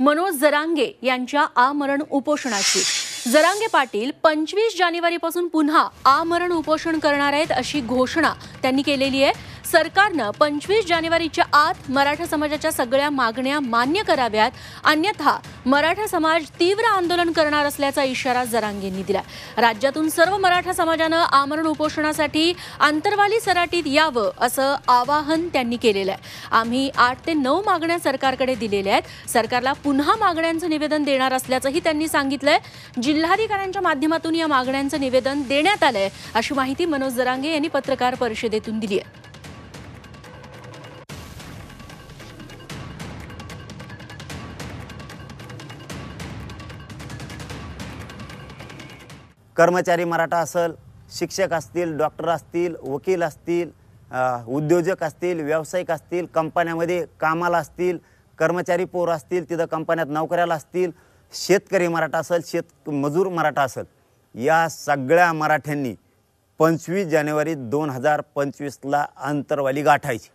मनोज जरांगे यांच्या आमरण उपोषणाची। जरांगे पाटील 25 जानेवारीपासून पुन्हा आमरण उपोषण करणार आहेत अशी घोषणा त्यांनी केलेली आहे। सरकारने 25 जानेवारीच्या आत मराठा समाजाच्या सगळ्या मागण्या मान्य कराव्यात, अन्यथा मराठा समाज तीव्र आंदोलन करणार असल्याचा इशारा जरांगेंनी दिला। राज्यातून सर्व मराठा समाजाने आमरण उपोषणासाठी आंतरवाली सराटीत यावं असं आवाहन त्यांनी केलेलं आहे। आम्ही 8 ते 9 मागण्या सरकारकडे दिलेल्या आहेत, सरकारला पुन्हा मागण्यांचं निवेदन देणार असल्याचंही त्यांनी सांगितलंय। जिल्हाधिकाऱ्यांच्या माध्यमातून या मागण्यांचं निवेदन देण्यात आलंय अशी माहिती मनोज जरांगे यांनी पत्रकार परिषदेतून दिली आहे। कर्मचारी मराठा असेल, शिक्षक असतील, डॉक्टर असतील, वकील असतील, उद्योजक असतील, व्यावसायिक असतील, कंपन्यांमध्ये कामाला असतील, कर्मचारी पोर असतील, तिथं कंपन्यात नोकऱ्याला असतील, शेतकरी मराठा असेल, मजूर मराठा असेल, या सगळ्या मराठ्यांनी 25 जानेवारी 2025ला अंतरवाली गाठायची।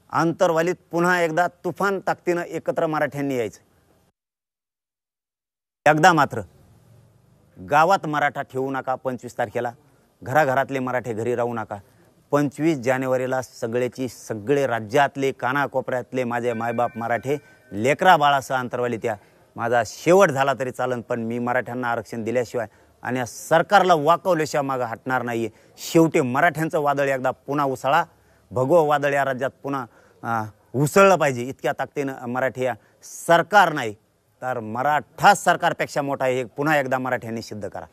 अंतरवालीत पुन्हा एकदा तुफान ताकदीनं एकत्र मराठ्यांनी यायचं। एकदा मात्र गावात मराठा ठेवू नका। 25 तारखेला घराघरातले मराठे घरी राहू नका। 25 जानेवारीला सगळे राज्यातले कानाकोपऱ्यातले माझे मायबाप मराठे लेकरा बाळासह अंतरवालीत या। माझा शेवट झाला तरी चालन, पण मी मराठ्यांना आरक्षण दिल्याशिवाय आणि सरकारला वाकवल्याशिवाय मागे हटणार नाहीये। शेवटी मराठ्यांचं वादळ एकदा पुन्हा उसळा, भगवं वादळ या राज्यात पुन्हा उसळलं पाहिजे। इतक्या ताकदीनं मराठी या सरकार नाही तर मराठा सरकारपेक्षा मोठा हे पुन्हा एकदा मराठ्यांनी सिद्ध करा।